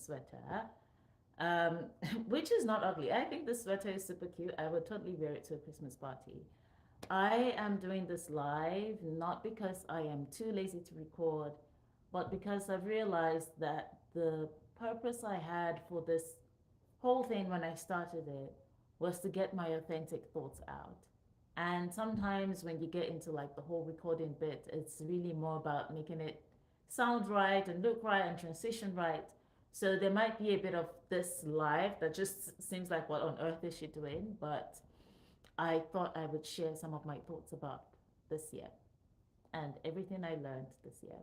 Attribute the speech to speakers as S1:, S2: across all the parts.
S1: sweater, um, which is not ugly. I think this sweater is super cute. I would totally wear it to a Christmas party. I am doing this live not because I am too lazy to record, but because I've realized that the purpose I had for this whole thing when I started it was to get my authentic thoughts out. And sometimes when you get into like the whole recording bit, it's really more about making it sound right and look right and transition right. So there might be a bit of this live that just seems like, what on earth is she doing? But I thought I would share some of my thoughts about this year and everything I learned this year.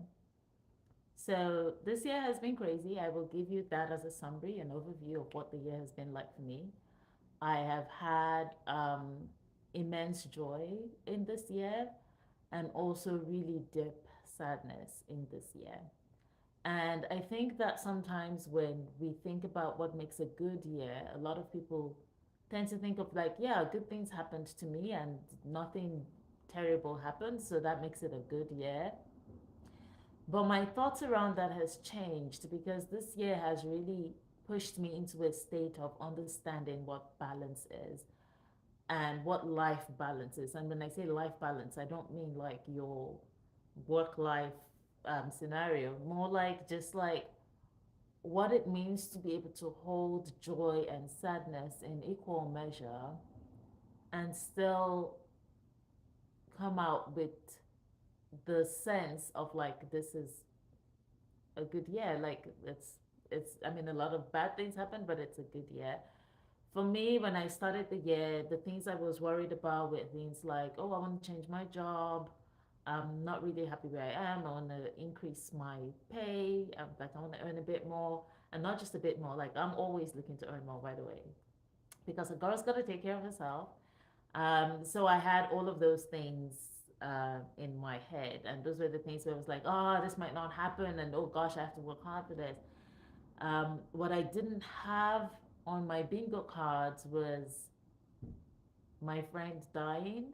S1: So this year has been crazy. I will give you that as a summary, an overview of what the year has been like for me. I have had immense joy in this year and also really deep sadness in this year. And I think that sometimes when we think about what makes a good year, a lot of people tend to think of like, yeah, good things happened to me and nothing terrible happened, so that makes it a good year. But my thoughts around that has changed because this year has really pushed me into a state of understanding what balance is and what life balance is. And when I say life balance, I don't mean like your work life scenario, more like just like what it means to be able to hold joy and sadness in equal measure and still come out with the sense of like this is a good year. Like it's I mean a lot of bad things happen, but it's a good year. For me, when I started the year, the things I was worried about were things like, oh, I want to change my job. I'm not really happy where I am. I want to increase my pay. Like I want to earn a bit more, and not just a bit more. Like I'm always looking to earn more, by the way, because a girl's got to take care of herself. So I had all of those things in my head, and those were the things where I was like, oh, this might not happen, and oh gosh, I have to work hard for this. What I didn't have on my bingo cards was my friend dying,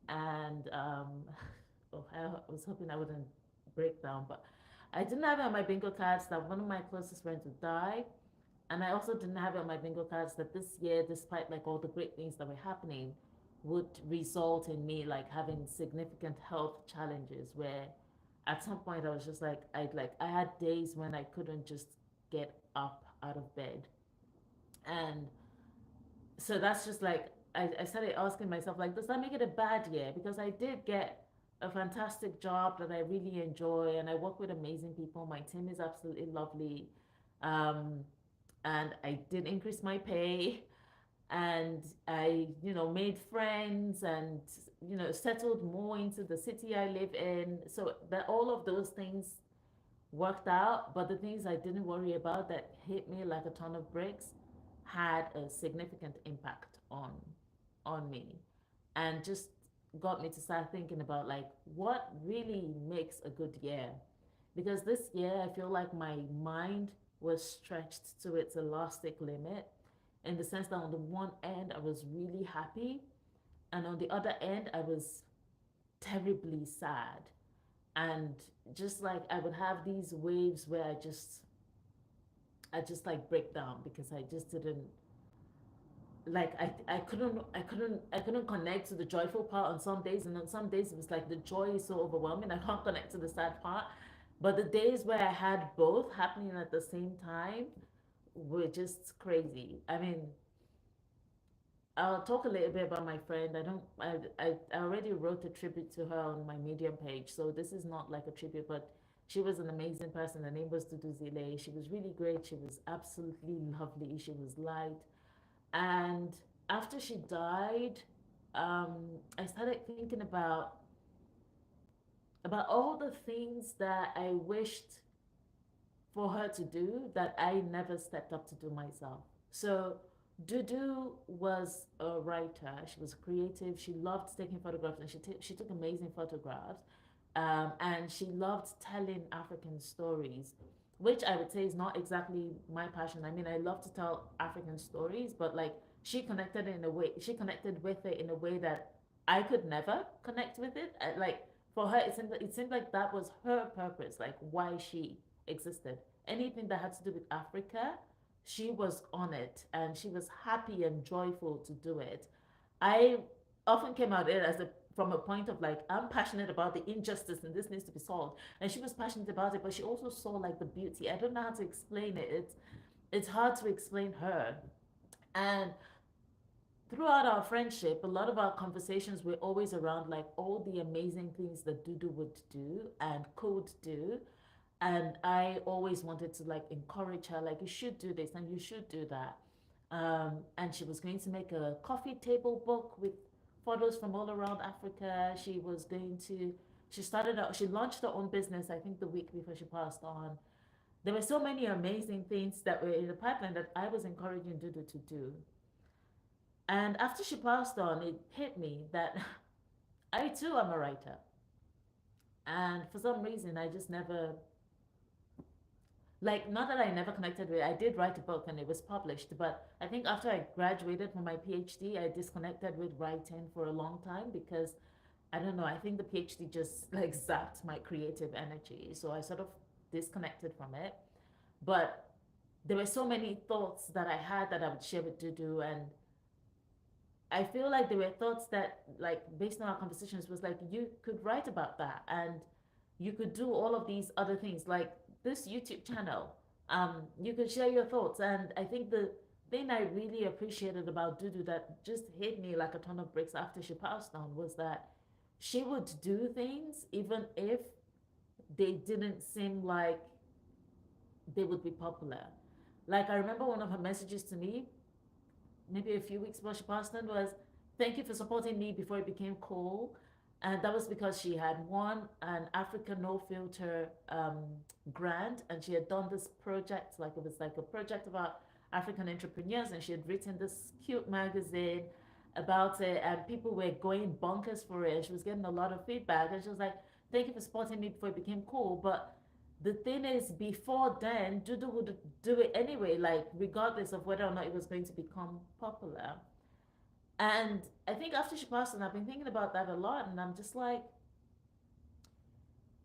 S1: and oh, I was hoping I wouldn't break down, but I didn't have it on my bingo cards that one of my closest friends would die. And I also didn't have it on my bingo cards that this year, despite like all the great things that were happening, would result in me like having significant health challenges where at some point I was just like I had days when I couldn't just get up out of bed. And so that's just like I started asking myself, like, does that make it a bad year? Because I did get a fantastic job that I really enjoy and I work with amazing people. My team is absolutely lovely. Um, and I did increase my pay and I, made friends and, settled more into the city I live in. So that all of those things worked out, but the things I didn't worry about that hit me like a ton of bricks had a significant impact on me and just got me to start thinking about like what really makes a good year. Because this year I feel like my mind was stretched to its elastic limit in the sense that on the one end I was really happy and on the other end I was terribly sad. And just like I would have these waves where I just like break down because I just didn't like I couldn't connect to the joyful part on some days, and on some days it was like the joy is so overwhelming I can't connect to the sad part. But the days where I had both happening at the same time were just crazy. I mean, I'll talk a little bit about my friend. I don't I already wrote a tribute to her on my Medium page, so this is not like a tribute, but she was an amazing person. Her name was Dudu Zile. She was really great. She was absolutely lovely. She was light. And after she died, I started thinking about all the things that I wished for her to do that I never stepped up to do myself. So Dudu was a writer. She was creative. She loved taking photographs, and she took amazing photographs. And she loved telling African stories, which I would say is not exactly my passion. I mean, I love to tell African stories, but like she connected with it in a way that I could never connect with it. Like for her, it seemed like that was her purpose, like why she existed. anything that had to do with Africa, she was on it and she was happy and joyful to do it. I often came out it as a from a point of like, I'm passionate about the injustice and this needs to be solved. And she was passionate about it, but she also saw like the beauty. I don't know how to explain it. It's hard to explain her. And throughout our friendship, a lot of our conversations were always around like all the amazing things that Dudu would do and could do. And I always wanted to like encourage her, like, you should do this and you should do that. And she was going to make a coffee table book with photos from all around Africa. She started out, she launched her own business, I think the week before she passed on. There were so many amazing things that were in the pipeline that I was encouraging Dudu to do. And after she passed on, it hit me that I too am a writer. And for some reason, I just never, like, not that I never connected with it. I did write a book and it was published, but I think after I graduated from my PhD, I disconnected with writing for a long time because I don't know, I think the PhD just like zapped my creative energy. So I sort of disconnected from it. But there were so many thoughts that I had that I would share with Dudu, and I feel like there were thoughts that, like, based on our conversations, was like, you could write about that and you could do all of these other things, like this YouTube channel. You could share your thoughts. And I think the thing I really appreciated about Dudu that just hit me like a ton of bricks after she passed on was that she would do things even if they didn't seem like they would be popular. Like, I remember one of her messages to me maybe a few weeks before she passed on was, thank you for supporting me before it became cool. And that was because she had won an Africa No Filter grant, and she had done this project, like it was like a project about African entrepreneurs, and she had written this cute magazine about it, and people were going bonkers for it. And she was getting a lot of feedback, and she was like, thank you for supporting me before it became cool. But the thing is, before then, Dudu would do it anyway, like regardless of whether or not it was going to become popular. And I think after she passed on, I've been thinking about that a lot, and I'm just like,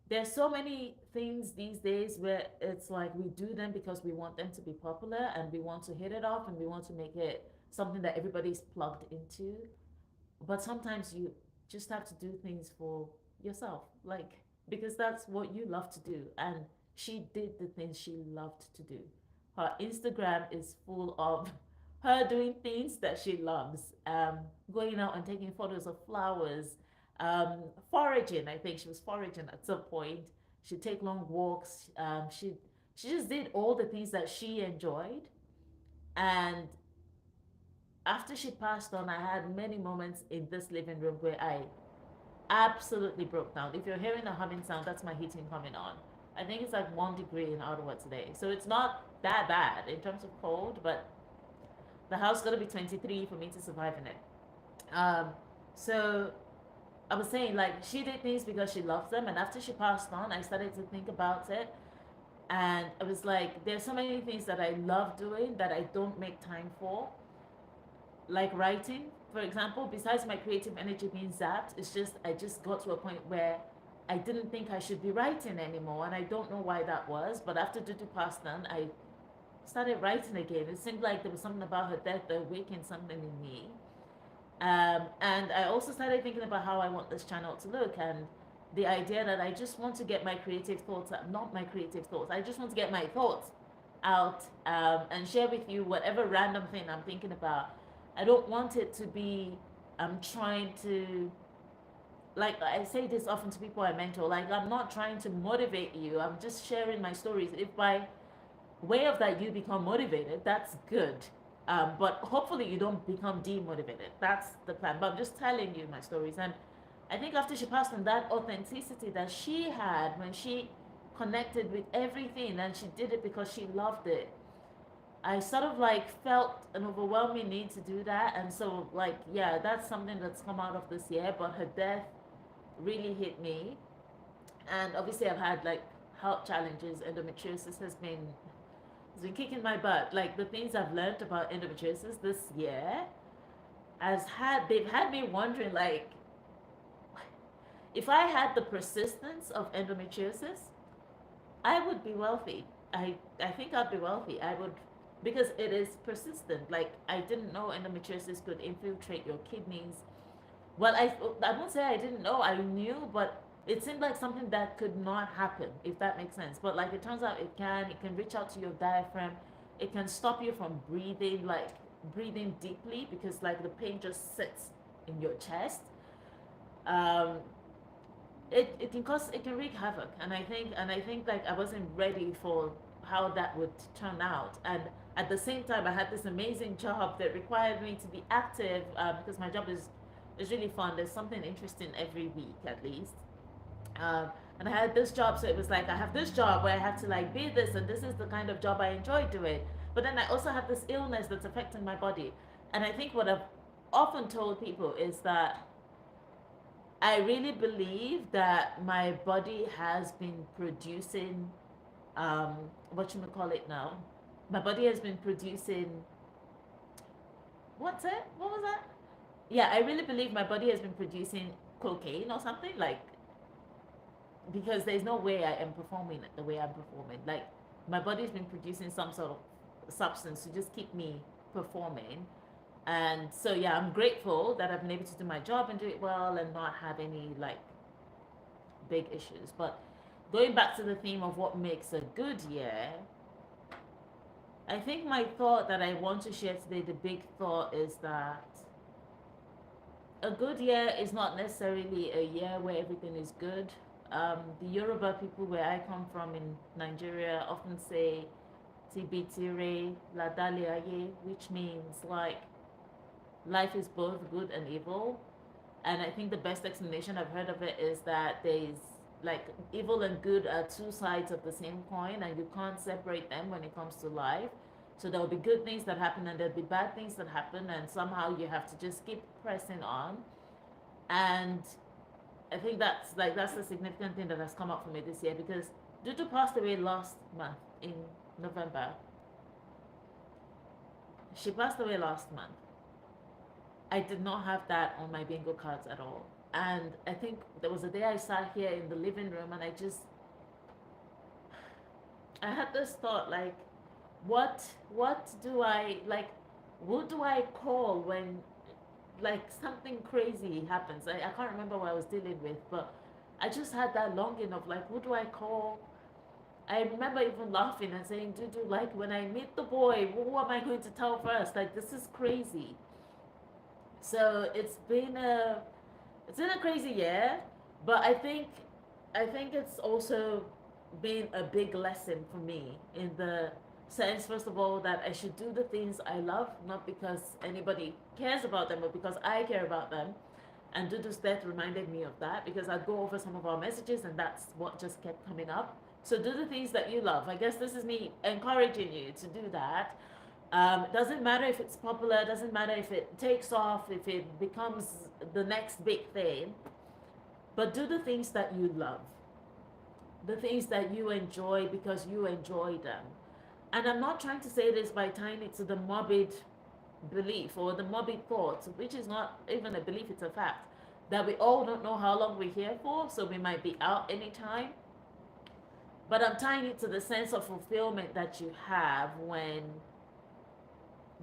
S1: there's so many things these days where it's like we do them because we want them to be popular and we want to hit it off and we want to make it something that everybody's plugged into. But sometimes you just have to do things for yourself, like, because that's what you love to do. And she did the things she loved to do. Her Instagram is full of her doing things that she loves, going out and taking photos of flowers, foraging. I think she was foraging at some point. She'd take long walks. She just did all the things that she enjoyed. And after she passed on, I had many moments in this living room where I absolutely broke down. If you're hearing a humming sound, that's my heating coming on. I think it's like 1 degree in Ottawa today. So it's not that bad in terms of cold, but the house got to be 23 for me to survive in it. Um, so I was saying, like, she did things because she loves them. And after she passed on, I started to think about it. And I was like, there's so many things that I love doing that I don't make time for, like writing, for example. Besides my creative energy being zapped, it's just I just got to a point where I didn't think I should be writing anymore, and I don't know why that was. But after Dudu passed on, I started writing again. It seemed like there was something about her death that awakened something in me. And I also started thinking about how I want this channel to look, and the idea that I just want to get my creative thoughts out, not my creative thoughts. I just want to get my thoughts out, and share with you whatever random thing I'm thinking about. I don't want it to be, I'm trying to, like I say this often to people I mentor, like, I'm not trying to motivate you. I'm just sharing my stories. If by way of that you become motivated, that's good. But hopefully you don't become demotivated. That's the plan. But I'm just telling you my stories. And I think after she passed on, that authenticity that she had when she connected with everything and she did it because she loved it, I sort of like felt an overwhelming need to do that. And so, like, yeah, that's something that's come out of this year. But her death really hit me. And obviously, I've had like health challenges. Endometriosis has been kicking my butt. Like, the things I've learned about endometriosis this year they've had me wondering, like, if I had the persistence of endometriosis, I would be wealthy. I think I'd be wealthy. I would, because it is persistent. Like I didn't know endometriosis could infiltrate your kidneys. Well, I won't say I didn't know. I knew, but it seemed like something that could not happen, if that makes sense. But like it turns out it can. It can reach out to your diaphragm. It can stop you from breathing, like breathing deeply, because like the pain just sits in your chest. Um, it can cause, it can wreak havoc, and I think like I wasn't ready for how that would turn out. And at the same time, I had this amazing job that required me to be active, because my job is really fun. There's something interesting every week at least. um, and I had this job, so it was like I have this job where I have to like be this, and this is the kind of job I enjoy doing. But then I also have this illness that's affecting my body. And I think what I've often told people is that I really believe that my body has been producing, um, what you call it now. My body has been producing, what's it? What was that? Yeah, I really believe my body has been producing cocaine or something, like, because there's no way I am performing the way I'm performing. Like, my body's been producing some sort of substance to just keep me performing. And so, yeah, I'm grateful that I've been able to do my job and do it well and not have any like big issues. But going back to the theme of what makes a good year, I think my thought that I want to share today, the big thought is that a good year is not necessarily a year where everything is good. The Yoruba people where I come from in Nigeria often say Tibitire Ladaliaye, which means like life is both good and evil. And I think the best explanation I've heard of it is that there's like evil and good are two sides of the same coin, and you can't separate them when it comes to life. So there'll be good things that happen and there'll be bad things that happen, and somehow you have to just keep pressing on. And I think that's the significant thing that has come up for me this year, because Dudu passed away last month in November. She passed away last month. I did not have that on my bingo cards at all. And I think there was a day I sat here in the living room and I had this thought like, what do I like, who do I call when like something crazy happens? I can't remember what I was dealing with, but I just had that longing of like, who do I call? I remember even laughing and saying, Dudu, like when I meet the boy, who am I going to tell first? Like this is crazy. So it's been a crazy year, but I think it's also been a big lesson for me in the sense, first of all, that I should do the things I love, not because anybody cares about them, but because I care about them. And Dudu's death reminded me of that, because I'd go over some of our messages and that's what just kept coming up. So do the things that you love. I guess this is me encouraging you to do that. Doesn't matter if it's popular, doesn't matter if it takes off, if it becomes the next big thing, but do the things that you love, the things that you enjoy because you enjoy them. And I'm not trying to say this by tying it to the morbid belief or the morbid thought, which is not even a belief, it's a fact, that we all don't know how long we're here for, so we might be out anytime. But I'm tying it to the sense of fulfillment that you have when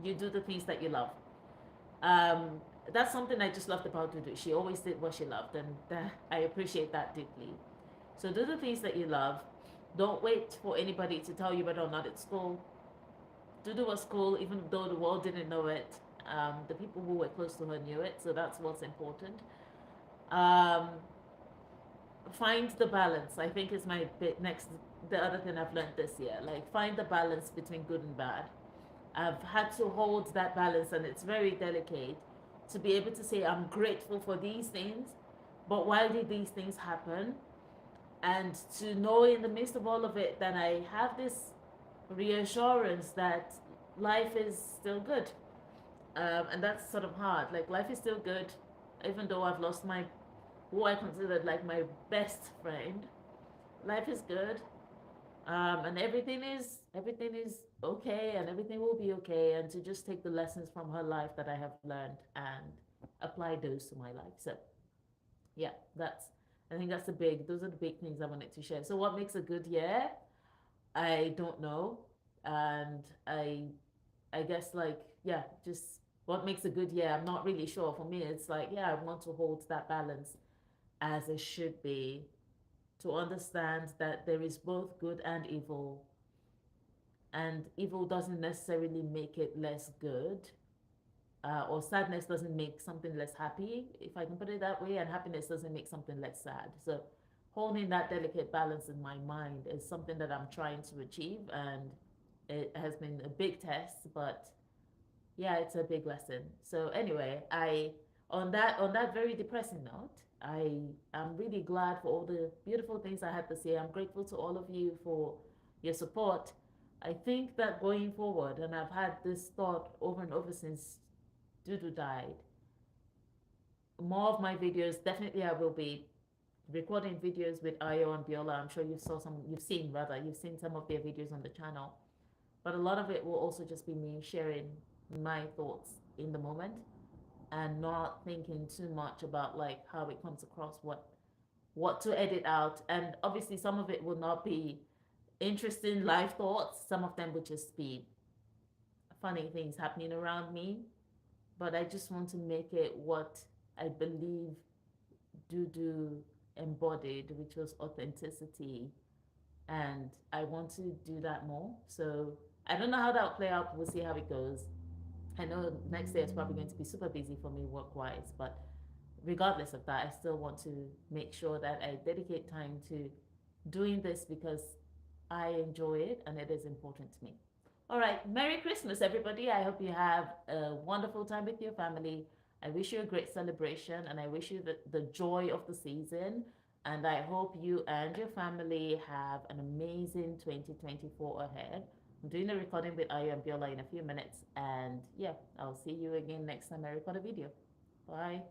S1: you do the things that you love. Um, that's something I just loved about Dudu. She always did what she loved, and I appreciate that deeply. So do the things that you love. Don't wait for anybody to tell you whether or not it's cool. Dudu was cool, even though the world didn't know it. The people who were close to her knew it, so that's what's important. Um, find the balance. I think is my bit next. The other thing I've learned this year, like find the balance between good and bad. I've had to hold that balance, and it's very delicate to be able to say I'm grateful for these things, but why did these things happen? And to know in the midst of all of it that I have this reassurance that life is still good. And that's sort of hard. Like life is still good, even though I've lost my who I considered like my best friend. Life is good, and everything is okay, and everything will be okay. And to just take the lessons from her life that I have learned and apply those to my life. So yeah, that's I think that's the big those are the big things I wanted to share. So what makes a good year? I don't know. And I guess like, yeah, just what makes a good year, I'm not really sure. For me, it's like, yeah, I want to hold that balance as it should be, to understand that there is both good and evil, and evil doesn't necessarily make it less good, or sadness doesn't make something less happy, if I can put it that way, and happiness doesn't make something less sad. So holding that delicate balance in my mind is something that I'm trying to achieve, and it has been a big test, but yeah, it's a big lesson. So anyway, I on that very depressing note, I am really glad for all the beautiful things I had to say. I'm grateful to all of you for your support. I think that going forward, and I've had this thought over and over since Dudu died, more of my videos, definitely I will be recording videos with Ayo and Biola. I'm sure you've seen some of their videos on the channel. But a lot of it will also just be me sharing my thoughts in the moment, and not thinking too much about like how it comes across, what to edit out. And obviously some of it will not be interesting live thoughts. Some of them would just be funny things happening around me. But I just want to make it what I believe Dudu embodied, which was authenticity. And I want to do that more. So I don't know how that'll play out. We'll see how it goes. I know next year is probably going to be super busy for me work wise, but regardless of that, I still want to make sure that I dedicate time to doing this because I enjoy it and it is important to me. All right, Merry Christmas, everybody. I hope you have a wonderful time with your family. I wish you a great celebration, and I wish you the joy of the season. And I hope you and your family have an amazing 2024 ahead. I'm doing a recording with Ayo and Biola in a few minutes. And yeah, I'll see you again next time I record a video. Bye.